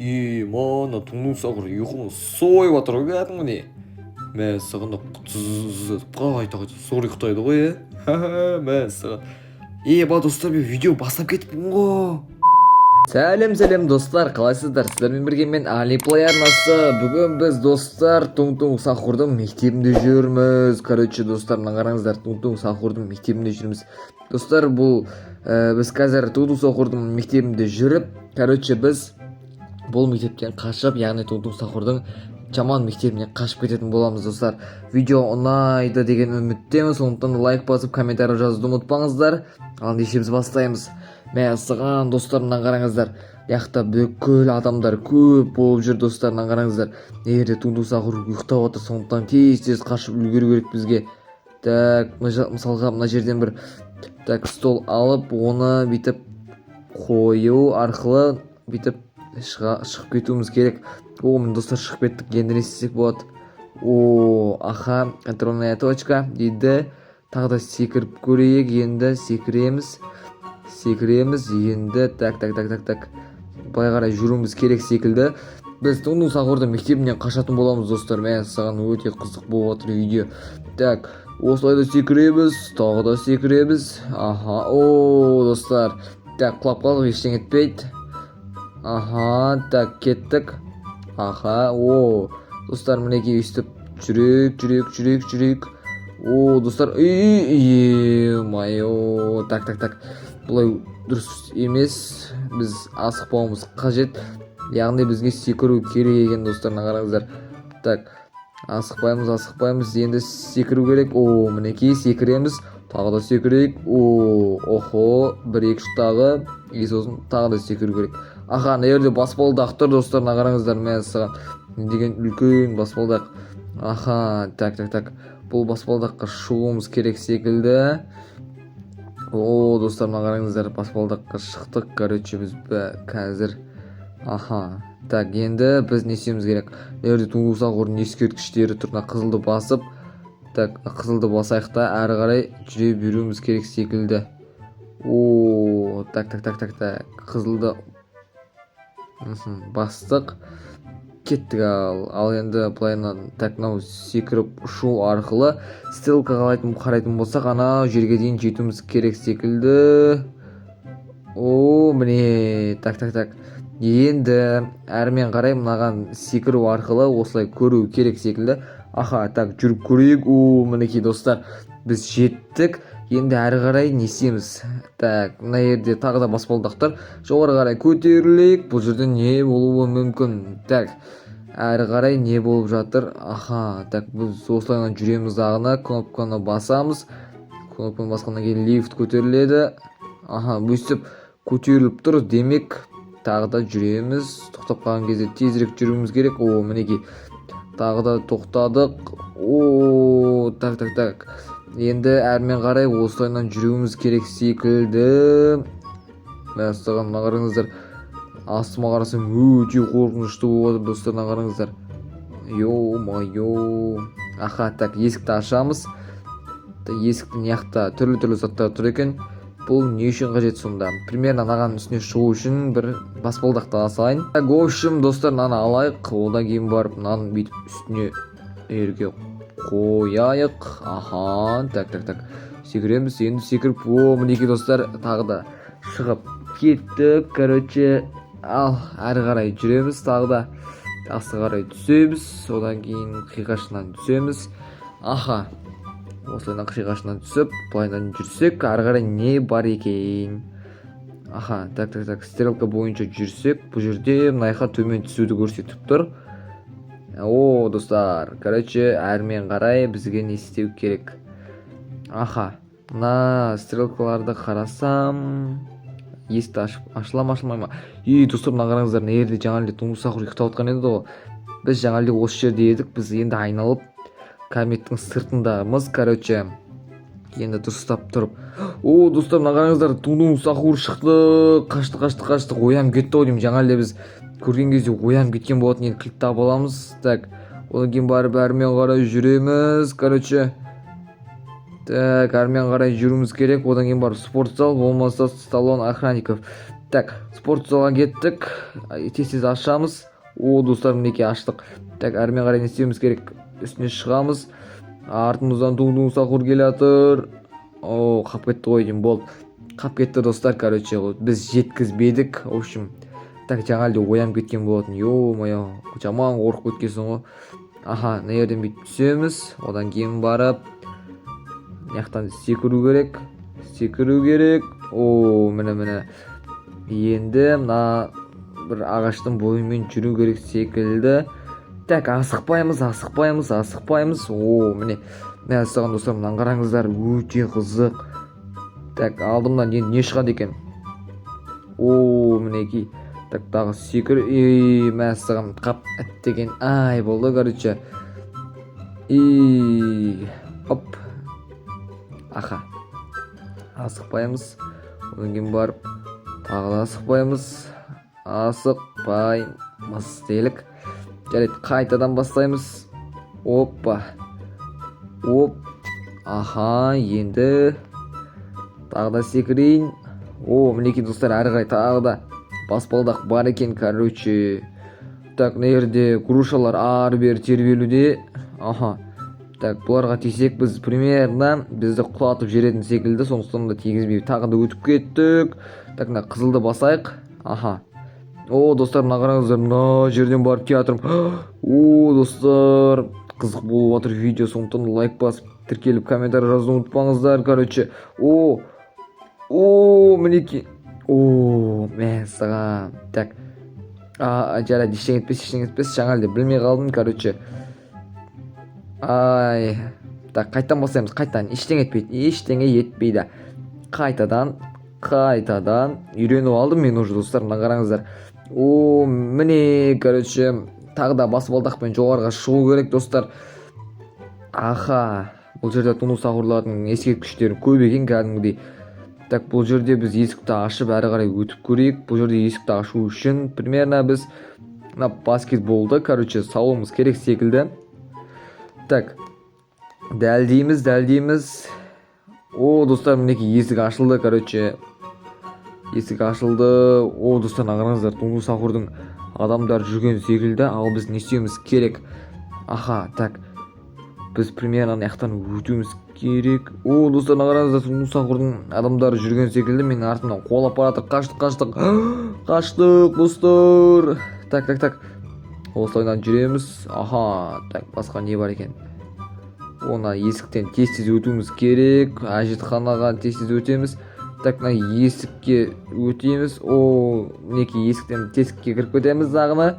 мана туңдуң сагыр уйкуңду сойуп атыр кәдімгідей. Мәссаған қайта зор ұйықтайды ғой мәссаған. Ба достар, мен видео бастап кетіппін ғой. Сәлем достар, қалайсыздар? Сіздермен бірге мен Алиплей арнасы. Бүгін біз достар Туң Сахурдың мектебінде жүрміз. Короче достар, мына қараңыздар, Туң Сахурдың мектебінде жүрміз. Достар, бұл біз қазір Туң Сахурдың мектебінде жүріп, короче біз бұл мектептен қашып, яғни Туң Сахурдың жаман мектебіне қашып кететін боламыз достар. Видео ұнайды деген үміттемін, сондықтан лайк басып комментарий жазуды ұмытпаңыздар. Ал ендеше біз бастаймыз. Мәссаған достар, мына қараңыздар, яқта бүкіл адамдар көп болып жүр достар. Мына қараңыздар, егерде Туң Сахур ұйықтап отыр, сондықтан тез қашып үлгеру керек бізге. Так, мысалға мына жерден бір стол алып, оны бүйтіп қою арқылы бүйтіп шығып кетуіміз керек. Мен достар шығып кеттік, енді не істесек болады? Аха, контрольная точка дейді. Тағы да секіріп көрейік, енді секіреміз, енді так. Былай қарай жүруіміз керек секілді. Біз Туң Сахурдың мектебінен қашатын боламыз достар. Мен саған өте қызық болып отыр видео. Так, осылай да секіреміз, тағы да секіреміз. Аха, достар. Так, құлап қалдық, ештеңе етпейді. Аха, так, кеттік. Аха, достар, мінекей өйстіп жүрек. Достар, так. Бұлай дұрыс емес, біз асықпауымыз қажет. Яғни бізге секіру керек екен достар, қараңыздар. Так, асықпаймыз, енді секіру керек. Мінекей секіреміз, тағы да секірейік. Бір-екі тағы, сосын тағы да секіру керек. Аха, мына жерде баспалдақ тұр достар, қараңыздар. Мәссаған, деген үлкен баспалдақ. Аха, так. Бұл баспалдаққа шығуымыз керек секілді. Достар, қараңыздар, баспалдаққа шықтық. Короче, біз қазір. Аха, так, енді біз не істеуіміз керек? Мына жерде Туң Сахурдың ескерткіштері тұр, қызылды басып. Так, қызылды басайық та әрі қарай жүре беруіміз керек секілді. Так. Қызылды бастық. Кеттік ал енді былайынан так, секіріп ұшу арқылы стрелкаға қарайтын болсақ, ана жерге дейін жетуіміз керек секілді. Міне, так. Енді әрмен қарай мынаған секіру арқылы осылай көру керек секілді. Аха, так, жүріп көрейік. Мінекей достар, біз жеттік. Енді әрі қарай не істейміз? Так, мына жерде тағы да баспалдақтар. Жоғары қарай көтерілейік. Бұл жерде не болуы мүмкін? Так, әрі қарай не болып жатыр? Аха, так, біз осылайынан жүреміз ағына, кнопканы басамыз. Кнопканы басқаннан кейін лифт көтеріледі. Аха, өйстіп көтеріліп тұр, демек тағы да жүреміз. Тоқтап қалған кезде тезірек жүруіміз керек. Мінекей, тағы да тоқтадық. Так. Енді әрмен қарай осылайынан жүруіміз керек секілді. Мәссаған, қараңыздар, астыма қарасам өте қорқынышты болады достар, қараңыздар. Аха, так, есікті ашамыз. Есіктің яқта түрлі заттар тұр екен. Бұл не үшін қажет сонда? Примерно наған үстіне шығу үшін бір баспалдақты алайын. В общем, достар, наны алайық. Одан кейін барып, наны бүйтіп үстіне ерге қояйық. Аха, так. Секіреміз, енді секіріп, мінекей достар, тағы да шығып кеттік. Короче, әрі қарай жүреміз, тағы да асты қарай түсеміз, одан кейін қиғашынан түсеміз. Аха, осылайынан қиғашынан түсіп, былайынан жүрсек, әрі қарай не бар екен? Аха, так, стрелка бойынша жүрсек, бұл жерде мынайға төмен түсуді көрсетіп тұр. Достар, короче, әрмен қарай бізге не істеу керек? Аха, мына стрелкаларды қарасам, есікті ашылмай ма? Достар, мына қараңыздар, мына жерде жаңалде Туң Сахур ұйықтап отқан еді ғой. Біз жаңалде осы жерде едік, біз енді айналып кабинеттің сыртындамыз. Короче, енді дұрыстап тұрып. Достар, мына қараңыздар, Туң Сахур шықты, қашты, оянып кетті ғой деймін. Жаңалде біз көрген кезде оянып кеткен болатын, енді кілт тағып аламыз. Так, одан кейін барып әрмен қарай жүреміз. Короче, так, әрмен қарай жүруіміз керек. Одан кейін барып спорт зал, болмаса сталон охранников. Так, спорт залға кеттік. Тез ашамыз. О, достар, мінекей аштық. Так, әрмен қарай не істеуіміз керек? Үстіне шығамыз. Артымыздан туң-туң сақур келатыр. О, қап кетті ғой деймін, болды. Қап кетті достар, короче, біз жеткізбедік. В общем, так, жаңа әлде оянып кеткен болатын. Ё-моё, жаман қорқып кеткенсің ғой. Аха, мына жерден бүйтіп түсеміз. Одан кейін барып, мынаяқтан секіру керек. О, міне. Енді мына бір ағаштың бойымен жүру керек секілді. Так, асықпаймыз. О, міне саған достар, мынаны қараңыздар, өте қызық. Так, алдымнан енді не шығады екен? О, мінекей. Так, дағы секір. Мәссаған қап әттеген. Ай, болды, короче. Оп. Аха. Асықпаймыз. Одан кейін барып, тағы да асықпаймыз делік. Жарайды, қайтадан бастаймыз. Оппа. Оп. Аха, енді тағы да секірейін. О, мінекей достар, әрі қарай тағы да баспалдақ бар екен, короче. Так, мына жерде грушалар ары-бері тербелуде. Аха. Так, бұларға тисек біз примерно бізді құлатып жеретін секілді, сондықтан да тигізбей тағы да өтіп кеттік. Так, мына қызылды басайық. Аха. О, достар, мына қараңыздар, мына жерден барып келатырмын. О, достар, қызық болып жатыр видео, сондықтан лайк басып, тіркеліп, комментарий жазуды ұмытпаңыздар, короче. О, мінекей. О, мәссаған. Так. Жарайды, ештеңе етпес. Жаңа әлде білмей қалдым, короче. Ай. Так, қайтадан басаймыз, ештеңе етпейді. Қайтадан үйреніп алдым мен уже, достар, мына қараңыздар. О, міне, короче, тағы да баспалдақпен жоғарға шығу керек, достар. Аха, бұл жерде туну сақурлардың ескерткіштері көп екен кәдімгідей. Так, бұл жерде біз есікті ашып әрі қарай өтіп көрейік. Бұл жерде есікті ашу үшін примерно біз баскетболды, короче, салуымыз керек секілді. Так, дәлдейміз. О, достар, мінекей есік ашылды, короче. О, достар, қараңыздар, туну сақурдың адамдар жүрген секілді. Ал біз не істеуіміз керек? Аха, так. Біз примерно аяқтан өтуіміз керек. О, достар, қараңыздар, туну сақурдың адамдар жүрген секілді. Мен артымнан қуалап баратыр. Қаштық, достар. Так. Осылайдан жүреміз. Аха, так, басқа не бар екен? Ona есіктен тез өтуіміз керек. Әжетханаға тез өтеміз. Так, мына есікке өтеміз. О, мінекей есіктен тесікке кіріп кетеміз ағыны.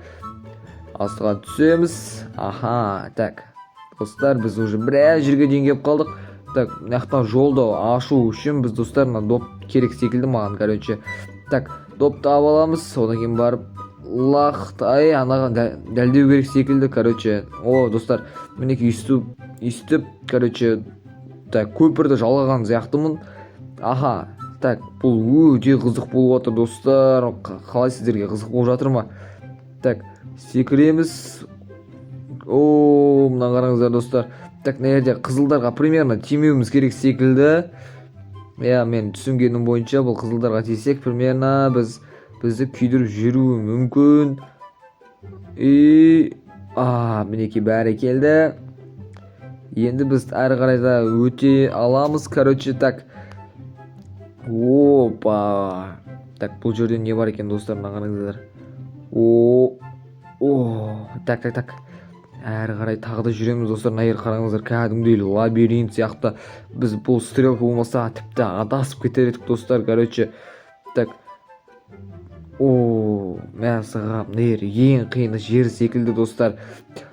Астыға түсеміз. Аха, так. Достар, біз уже біраз жерге дейін келіп қалдық. Так, мынаяқтан жолды ашу үшін біз, достар, мына доп керек секілді маған, короче. Так, допты аламыз. Одан кейін барып лақтай анаға дәлдеу керек секілді, короче. О, достар, мінекей үстіп, короче, так, көпірді жалғаған сияқтымын. Аха, так, бұл өте қызық болып жатыр, достар. Қалай сіздерге қызық болып жатыр ма? Так, секіреміз. О, мына қараңыздар, достар. Так, мына жерде қызылдарға примерно тимеуіміз керек секілді. Мен түсінгенім бойынша бұл қызылдарға тисек примерно бізді күйдіріп жүруі мүмкін. Мінекей бәрі келді. Енді біз әрі қарайда өте аламыз, короче. Так. Опа. Так, бұл жерде не бар екен, достар, мына қараңыздар. Так. Әрі қарай тағы да жүреміз, достар. Мына жер қараңыздар, кәдімгідей лабиринт сияқты. Біз бұл стрелка болмаса тіпті адасып кетер едік, достар, короче. Так. Мәссаған, мына жер ең қиын жер секілді, достар.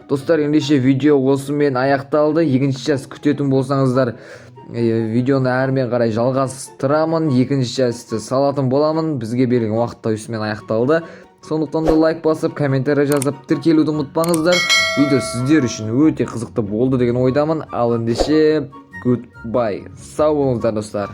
Достар, ендеше видео осымен аяқталды. Екінші час күтетін болсаңыздар, видеоны әрмен қарай жалғастырамын. Екінші часты салатын боламын. Бізге берген уақытта осымен аяқталды. Сондықтан да лайк басып, комментарий жазып, тіркелуді ұмытпаңыздар. Видео сіздер үшін өте қызықты болды деген ойдамын. Ал ендеше, goodbye. Сау болыңыздар, достар.